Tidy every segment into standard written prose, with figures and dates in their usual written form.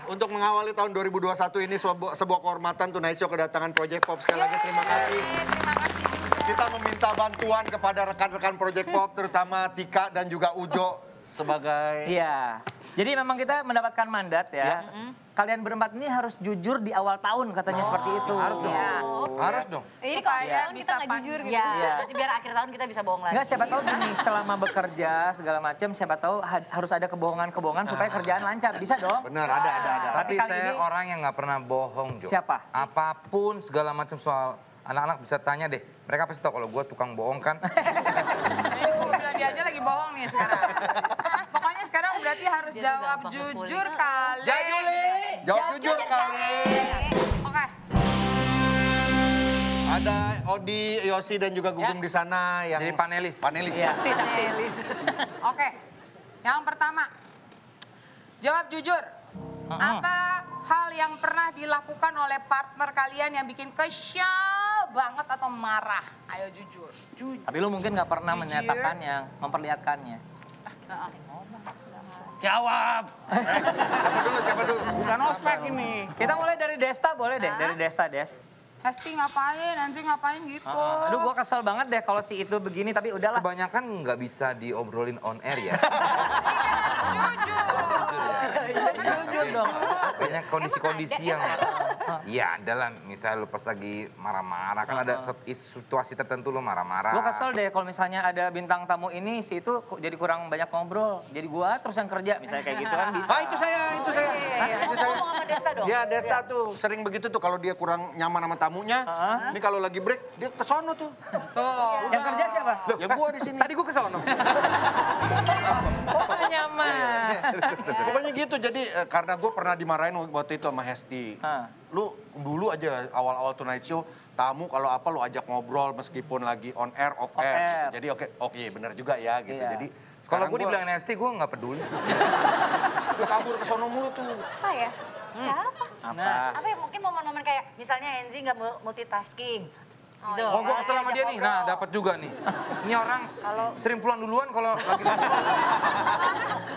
untuk mengawali tahun 2021 ini sebuah kehormatan Tonight Show kedatangan Project Pop. Sekali lagi terima kasih. Terima kasih. Kita meminta bantuan kepada rekan-rekan Project Pop, terutama Tika dan juga Ujo sebagai... Iya, jadi memang kita mendapatkan mandat ya. Kalian berempat ini harus jujur di awal tahun katanya seperti itu. Harus dong. Ya. Harus dong. Jadi kalau Supaya kita bisa nggak jujur gitu. Ya, berarti biar akhir tahun kita bisa bohong lagi. Enggak, siapa tahu gini, selama bekerja segala macam, siapa tahu harus ada kebohongan-kebohongan supaya kerjaan lancar. Bisa dong? Benar, ada. Tapi kali saya ini- orang yang nggak pernah bohong, Jo. Siapa? Apapun segala macam soal anak-anak bisa tanya deh. Mereka pasti tahu kalau gue tukang bohong kan. Ini gue bilang dia aja lagi bohong nih sekarang. Pokoknya sekarang berarti harus Dia jawab gampang jujur ngepulin. kali. Ya Juli. Jawab jujur kali. Oke. Ada Odi, Yosi dan juga Gugum di sana yang... Jadi panelis. Panelis. Iya. Oke. Yang pertama. Jawab jujur. Apa hal yang pernah dilakukan oleh partner kalian yang bikin kesal banget atau marah? Ayo jujur. Tapi lu mungkin nggak pernah menyatakannya, memperlihatkannya. Jawab. Siapa dulu? Bukan ospek ini. Kita mulai dari Desta, boleh deh. Dari Desta, Des. Hesti ngapain, Nanti ngapain gitu. Aduh, gua kesel banget deh kalau si itu begini, tapi udahlah. Kebanyakan nggak bisa diobrolin on air ya. Jujur dong. Banyak kondisi-kondisi yang... Ya adalah misalnya lu pas lagi marah-marah. Kan ada situasi tertentu lu marah-marah. Gua kesel deh kalau misalnya ada bintang tamu ini, si itu jadi kurang banyak ngobrol. Jadi gua terus yang kerja, misalnya kayak gitu kan bisa. Ah, itu saya. Itu saya. ngomong sama Desta dong. Ya, Desta tuh sering begitu tuh kalau dia kurang nyaman sama tamunya. Ini kalau lagi break, dia ke sono tuh. Yang kerja siapa? Ya gua di sini. Tadi gue kesono. Oh, nggak nyaman. Pokoknya gitu. Jadi karena gue pernah dimarahin waktu itu sama Hesti. Lu dulu aja awal-awal Tonight Show, tamu kalau apa lu ajak ngobrol meskipun lagi on air, off air. Jadi oke bener juga ya gitu. Iya. Jadi Kalau sekarang gue dibilang Nesti, gue nggak peduli. Gue kabur ke sono mulu tuh. Apa ya? Siapa? Apa ya mungkin momen-momen kayak misalnya Enzi nggak multitasking. Gitu. Oh, gue kesel sama Ajak dia nih. Nah, ngobrol. dapat juga nih. Ini orang sering pulang duluan kalau lagi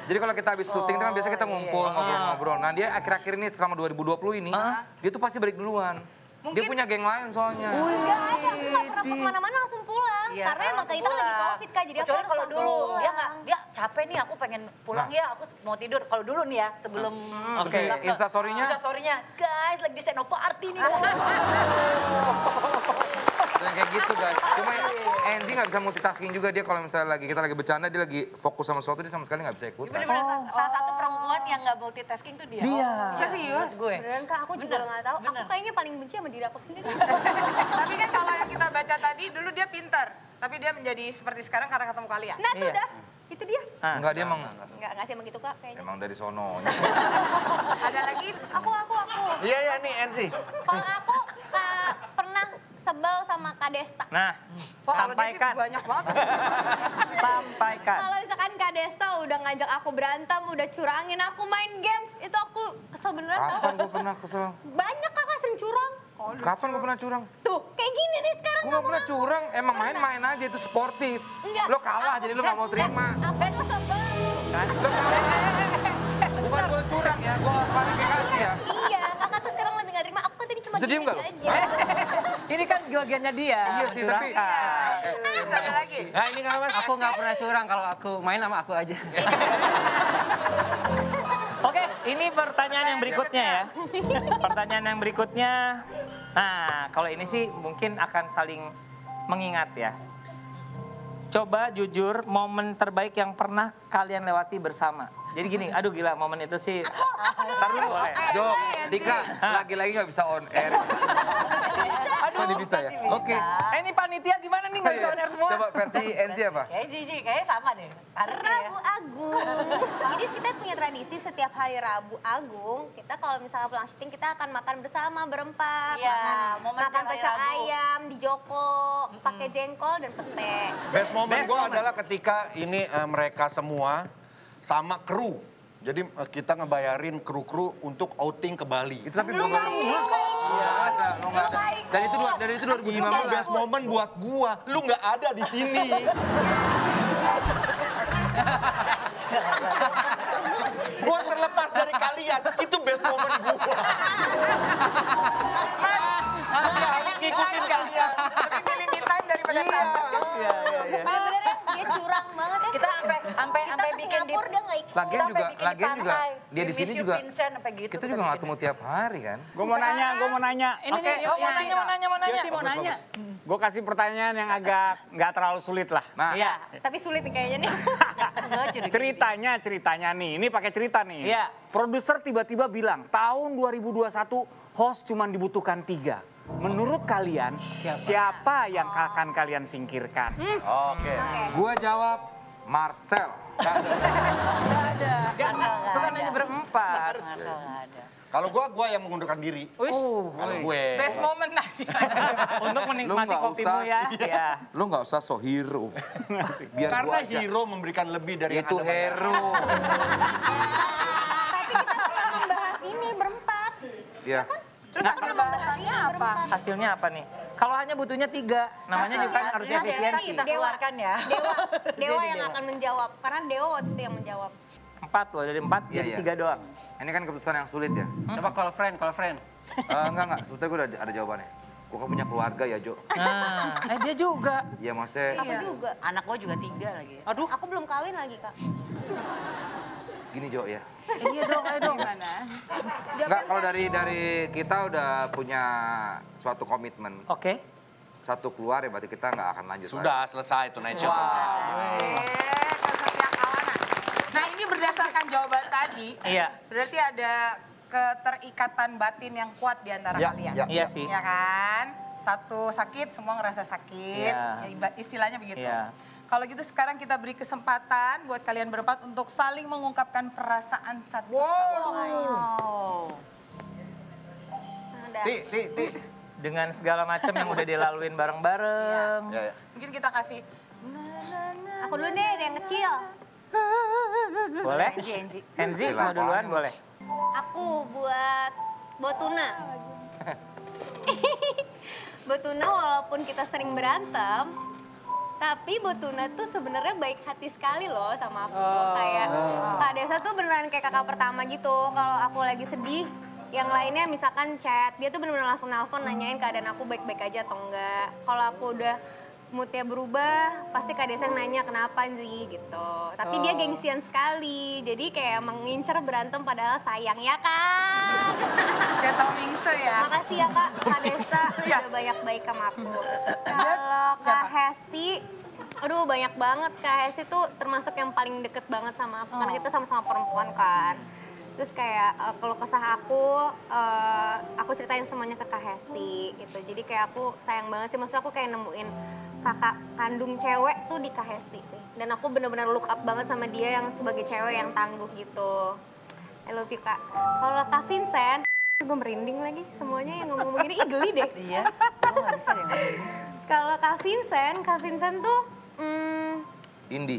Jadi kalau kita habis syuting itu kan biasa kita ngumpul, ngobrol-ngobrol. Nah, dia akhir-akhir ini selama 2020 ini, dia tuh pasti balik duluan. Dia punya geng lain soalnya. Enggak ada, aku nggak pernah kemana-mana langsung pulang. Iya, Karena emang langsung kita lagi pulang. COVID Kak, jadi aku Kecuali harus kalau langsung dulu pulang. dia capek nih, aku pengen pulang ya, aku mau tidur. Kalau dulu nih ya, sebelum Oke, Instastory-nya? Instastory-nya, guys lagi di Seno Party nih. Dan kayak gitu guys. Cuma Enzi nggak bisa multitasking juga dia kalau misalnya kita lagi bercanda, dia lagi fokus sama sesuatu, dia sama sekali nggak bisa ikutan. Bener-bener salah satu perempuan yang nggak multitasking tuh dia. Dia. Serius? Gue. Beneran Kak, aku juga nggak tahu. Aku kayaknya paling benci sama diri aku sendiri. Tapi kan kalau yang kita baca tadi, dulu dia pintar. Tapi dia menjadi seperti sekarang karena ketemu kalian. Nah tuh Iya. dah, itu dia. Enggak, dia emang Nggak sih emang gitu Kak kayaknya. emang dari sono. Ada lagi? Aku. Iya nih Enzi. Kalau aku pernah sebel sama Kak Desta. Nah, Kok kalau dia sih sampaikan. banyak banget. Sampaikan. Kalau misalkan Kak Desta udah ngajak aku berantem, udah curangin aku main games, itu aku kesel beneran tau. Kapan gue pernah kesel? Banyak kakak sering curang. Kapan gue pernah curang? Tuh, kayak gini nih sekarang Gue gak pernah ngaku. curang, emang main-main aja itu sportif. Enggak. Lo kalah jadi lo gak mau terima. Aku tuh sebel. Lo kalah. Bukan gue curang ya, gue klarifikasi ya. Iya, kakak tuh sekarang lebih gak terima. Aku kan tadi cuma Bisa diem gini nggak lo? aja. Ini kan bagiannya dia. Iya sih, tapi... curangkan. Ada lagi? Nah ini nggak mas. Aku nggak pernah curang, kalau aku main sama aku aja. Oke, ini pertanyaan yang berikutnya ya. Pertanyaan yang berikutnya. Nah, kalau ini sih mungkin akan saling mengingat ya. Coba jujur momen terbaik yang pernah kalian lewati bersama. Jadi gini, aduh gila momen itu sih. Ntar dulu, Jo, Tika, lagi-lagi gak bisa on air. Aduh, bisa ya? Oke. Ini panitia gimana nih nggak bisa on air semua? Coba versi Enzi apa? Kayaknya Jiji, kayaknya sama deh. Harusnya ya. Rabu Agung. Jadi kita punya tradisi setiap hari Rabu Agung, kita kalau misalnya pulang syuting kita akan makan bersama berempat. Iya, momen makan tiap hari pecel Rabu. ayam di Joko, pakai jengkol dan pete. Best moment Best gue moment. adalah ketika ini mereka semua sama kru. Jadi kita ngebayarin kru-kru untuk outing ke Bali. Itu tapi belum ada. Iya, ada, lo nggak ada. Dari itu 2019. Itu best moment buat gua. Lu nggak ada di sini. Gue terlepas dari kalian, itu best moment gue. Gue harus ngikutin kalian. Lebih milih me time daripada sunset. Bener-bener dia curang banget ya. Kita sampai Kita ke bikin di Singapura dia nggak ikut. Lagian juga, pantai, dia di sini juga. Vincent, apa gitu, Kita juga nggak ketemu tiap hari kan. Gue mau nanya. Oke, mau nanya. Gue kasih pertanyaan yang agak nggak terlalu sulit lah. Nah, Iya. Tapi sulit nih kayaknya nih. Ceritanya nih, ini pakai cerita nih. Iya. Produser tiba-tiba bilang, tahun 2021 host cuma dibutuhkan 3. Menurut kalian, siapa yang akan kalian singkirkan? Oke. Gua jawab Marcel. Bukan hanya berempat. Kalau gue yang mengundurkan diri. Kalau gue. Best moment tadi. Untuk menikmati nggak kopimu usah. ya. Iya. Lu nggak usah so hero. Biar Karena gua aja. hero memberikan lebih dari yang Itu Anda bayar. hero. Tapi kita pernah membahas ini berempat. Ya. Terus hasil bahasannya apa? Hasilnya apa nih? Kalau hanya butuhnya 3, namanya juga kan harus Hasilnya efisiensi. Kita keluarkan ya. Dewa yang akan menjawab. Karena Dewa waktu itu yang menjawab. 4 loh, dari 4 Iya, jadi iya. 3 doang. Ini kan keputusan yang sulit ya. Coba call friend. Enggak. Sebetulnya gue udah ada jawabannya. Gue kan punya keluarga ya, Jo. Nah, dia juga. Iya, maksudnya Aku juga. Anak gue juga 3 lagi. Aduh, Aku belum kawin lagi, Kak. gini, Jo ya. iya dong, ayo dong. Enggak, kalau dari kita udah punya suatu komitmen. Oke. Satu keluar ya berarti kita nggak akan lanjut lagi. Sudah selesai itu Night Show. Kesetia kawanan. Nah ini berdasarkan jawaban tadi, Iya. berarti ada keterikatan batin yang kuat di antara kalian. Iya sih. Ya kan? Satu sakit, semua ngerasa sakit. Iya. Ya, istilahnya begitu. Iya. Kalau gitu sekarang kita beri kesempatan buat kalian berempat untuk saling mengungkapkan perasaan satu sama lain. Ti. Dengan segala macam yang udah dilaluin bareng-bareng. Ya. Mungkin kita kasih Aku dulu deh, yang kecil. Boleh? Enzi, mau duluan boleh. Aku buat Botuna. Botuna walaupun kita sering berantem, tapi Botuna tuh sebenarnya baik hati sekali loh sama aku. Kayak Kak Desa tuh beneran kayak kakak pertama gitu. Kalau aku lagi sedih, yang lainnya misalkan chat, dia tuh bener-bener langsung nelpon nanyain keadaan aku baik-baik aja atau enggak. Kalau aku udah moodnya berubah, pasti Kak Desa yang nanya kenapa sih gitu. Tapi dia gengsian sekali, jadi kayak mengincar berantem padahal sayang ya kan. Gak tau Mingse ya. Makasih ya Kak Desa udah banyak baik sama aku. Kalau Kak Hesti, aduh banyak banget. Kak Hesti tuh termasuk yang paling deket banget sama aku, karena kita sama-sama perempuan kan. Terus kayak kalau kesah aku ceritain semuanya ke Kak Hesti gitu. Jadi kayak aku sayang banget sih, maksudnya aku kayak nemuin kakak kandung cewek tuh di Kak Hesti sih. Dan aku bener-bener look up banget sama dia yang sebagai cewek yang tangguh gitu. I love you Kak. Kalau Kak Vincent, gue merinding lagi semuanya yang ngomong-ngomong gini, geli deh. Iya, gue gak bisa deh ngomong. Kalau Kak Vincent tuh Indi.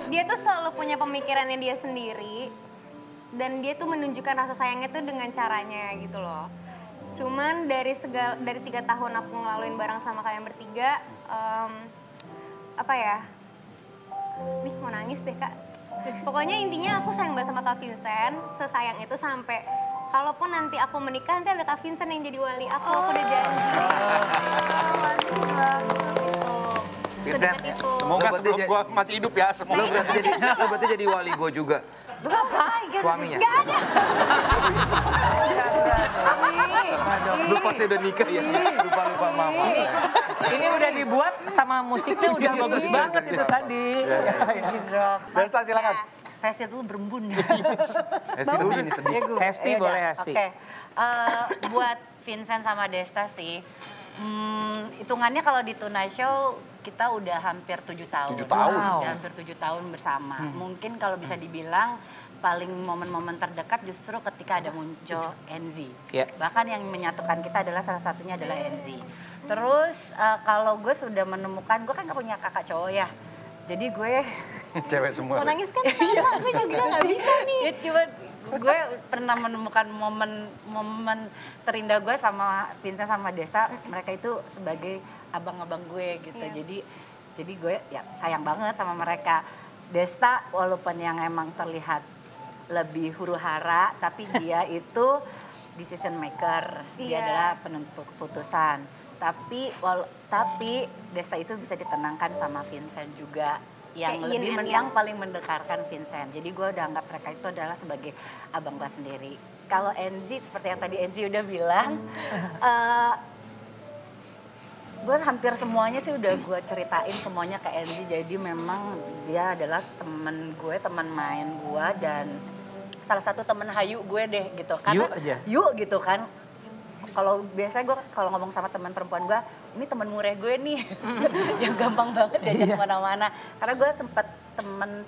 dia tuh selalu punya pemikirannya dia sendiri dan dia tuh menunjukkan rasa sayangnya tuh dengan caranya gitu loh. Cuman dari 3 tahun aku ngelaluin bareng sama kalian bertiga, apa ya? Nih mau nangis deh Kak. Pokoknya intinya aku sayang banget sama Kak Vincent, sesayang itu sampai kalaupun nanti aku menikah nanti ada Kak Vincent yang jadi wali aku udah janji. Vincent, Sedekat itu. Semoga Lo berarti sebelum jadi- gue masih hidup ya. Lo berarti jadi wali gue juga. Suaminya. Gak ada. Lu pasti udah nikah ya. Lupa mama. Ini udah dibuat sama musiknya udah bagus banget itu tadi. Desa silakan. Festi itu berembun. Sedih ini sedih. Hesti boleh, Hesti. Oke, buat Vincent sama Desta sih, hitungannya kalau di Tonight Show kita udah hampir 7 tahun. 7 tahun? Udah hampir 7 tahun bersama. Mungkin kalau bisa dibilang paling momen-momen terdekat justru ketika ada muncul NZ. Iya. Bahkan yang menyatukan kita adalah salah satunya adalah NZ. Terus kalau gue sudah menemukan, gue kan gak punya kakak cowok ya. Jadi gue Cewek semua. Mau nangis kan? Iya, aku juga gak bisa nih. ya cuma gue pernah menemukan momen terindah gue sama Vincent sama Desta. Mereka itu sebagai abang-abang gue gitu. Iya. Jadi gue ya sayang banget sama mereka. Desta walaupun yang emang terlihat lebih huru-hara, tapi dia itu decision maker. Dia adalah penentu keputusan. Tapi Desta itu bisa ditenangkan sama Vincent juga. Yang paling mendekatkan Vincent. Jadi gue udah anggap mereka itu adalah sebagai abang gue sendiri. Kalau Enzi, seperti yang tadi Enzi udah bilang, gue hampir semuanya sih udah gue ceritain semuanya ke Enzi. Jadi memang dia adalah temen gue, teman main gue, dan salah satu temen hayu gue deh gitu. Karena, yuk gitu kan. Kalau biasanya gue kalau ngomong sama teman perempuan gue, ini teman mureh gue nih, yang gampang banget diajak kemana-mana. Karena gue sempat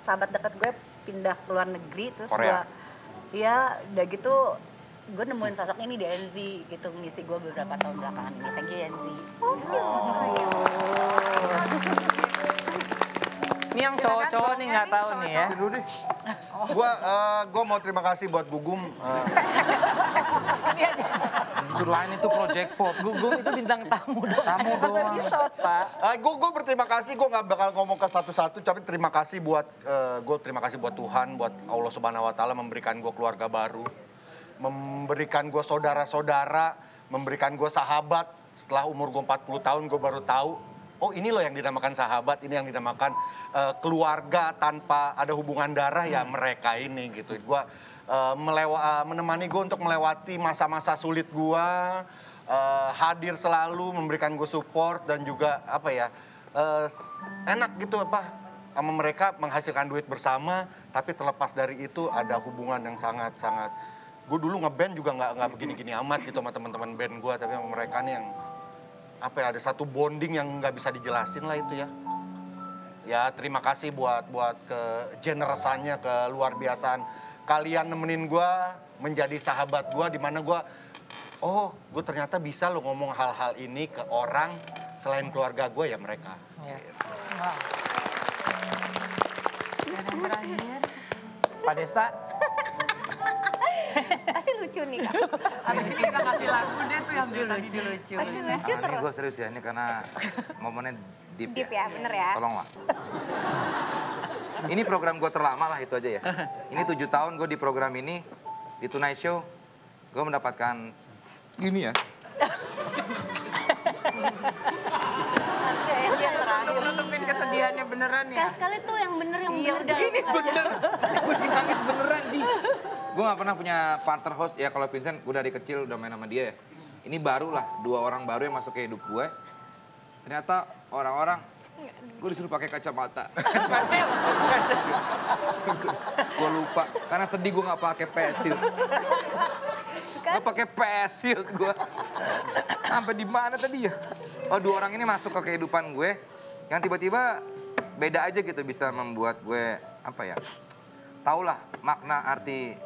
sahabat dekat gue pindah ke luar negeri, terus gue, udah gitu gue nemuin sosok ini di Enzi gitu, ngisi gue beberapa tahun belakangan ini. Thank you Enzi. Ini yang cowok-cowok nih nggak tahu nih ya. Gue mau terima kasih buat Gugum. Itu lain itu Project Pop. Gugum itu bintang tamu dong. Tamu doang. Episode, Pak. Gue berterima kasih, gue nggak bakal ngomong ke satu-satu, tapi terima kasih buat Tuhan, buat Allah Subhanahu Wa Taala memberikan gue keluarga baru, memberikan gue saudara-saudara, memberikan gue sahabat. Setelah umur gue 40 tahun gue baru tahu, oh ini loh yang dinamakan sahabat, ini yang dinamakan keluarga tanpa ada hubungan darah ya mereka ini gitu. Gue menemani gue untuk melewati masa-masa sulit gue, hadir selalu, memberikan gue support dan juga enak gitu sama mereka menghasilkan duit bersama, tapi terlepas dari itu ada hubungan yang sangat-sangat. Gue dulu ngeband juga nggak begini-gini amat gitu sama teman-teman band gue, tapi sama mereka nih yang ada satu bonding yang nggak bisa dijelasin lah itu ya. Ya terima kasih buat kegeneresannya, keluar biasaan kalian nemenin gue menjadi sahabat gue, di mana gue ternyata bisa lo ngomong hal-hal ini ke orang selain keluarga gue ya mereka. Ya. Wow. Dan yang terakhir, Pak Desta. Pasti lucu nih Kak. habis ini kita kasih lagu deh tuh yang Lucu. Pasti lucu Ini terus. gue serius ya, ini karena momennya deep Deep ya, bener ya. Tolonglah. Ini program gue terlama lah itu aja ya. Ini 7 tahun gue di program ini, di Tonight Show. Gue mendapatkan gini ya. untuk nutupin kesedihannya beneran ya. Sekali-sekali tuh yang bener yang bener. Ini bener. Gue nangis beneran Ji. Gue gak pernah punya partner host ya, kalau Vincent gue dari kecil udah main sama dia ya. Ini baru lah, 2 orang baru yang masuk ke hidup gue. Ternyata orang-orang, gue disuruh pakai kacamata. Gue lupa, karena sedih gue gak pakai pesil. Gue pakai pesil gue. Sampai di mana tadi ya? Oh 2 orang ini masuk ke kehidupan gue, yang tiba-tiba beda aja gitu, bisa membuat gue taulah makna arti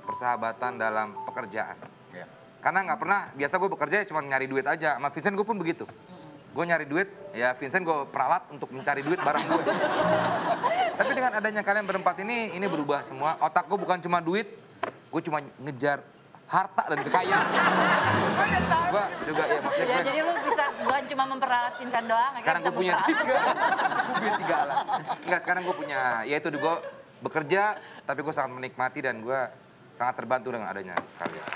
persahabatan dalam pekerjaan. Ya. Karena nggak pernah, biasa gue bekerja cuma nyari duit aja. Sama Vincent gue pun begitu. Gue nyari duit, ya Vincent gue peralat untuk mencari duit bareng gue. Tapi dengan adanya kalian berempat ini berubah semua. Otak gue bukan cuma duit, gue cuma ngejar harta dan kekayaan. Gue juga ya maksudnya gue. Jadi lu bisa bukan cuma memperalat Vincent doang. Sekarang gue punya 3. Gue punya 3 alat. Enggak, sekarang gue punya, ya itu gue bekerja, tapi gue sangat menikmati dan gue sangat terbantu dengan adanya kalian.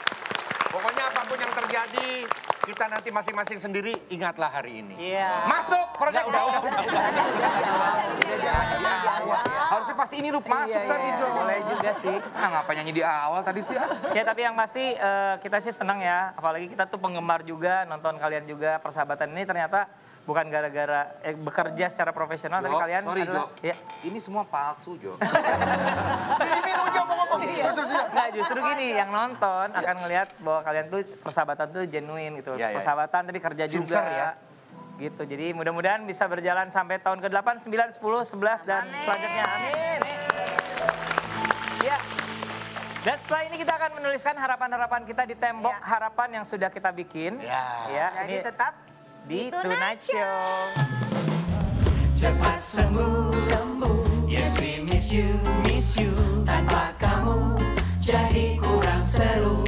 Pokoknya apapun yang terjadi, kita nanti masing-masing sendiri ingatlah hari ini. Iya. Masuk! Udah. Harusnya pasti ini lu masuk tadi, Jo. Boleh juga sih. Ngapa nyanyi di awal tadi sih? Ya tapi yang pasti kita sih senang ya. Apalagi kita tuh penggemar juga, nonton kalian juga. Persahabatan ini ternyata bukan gara-gara bekerja secara profesional, tapi kalian adalah... Jo. Ya. Ini semua palsu, Jo. Ini Jo mau ngomong. Nggak, justru gini, yang nonton akan ngelihat bahwa kalian tuh persahabatan tuh genuine gitu. Ya. Persahabatan tapi kerja Sincere, juga. ya. Gitu, jadi mudah-mudahan bisa berjalan sampai tahun ke-8, 9, 10, 11, dan selanjutnya. Amin. Ya. Dan setelah ini kita akan menuliskan harapan-harapan kita di tembok harapan yang sudah kita bikin. Ya. Jadi Ini tetap di Tonight Show. Cepat sembuh, yes we miss you. Tanpa kamu jadi kurang seru.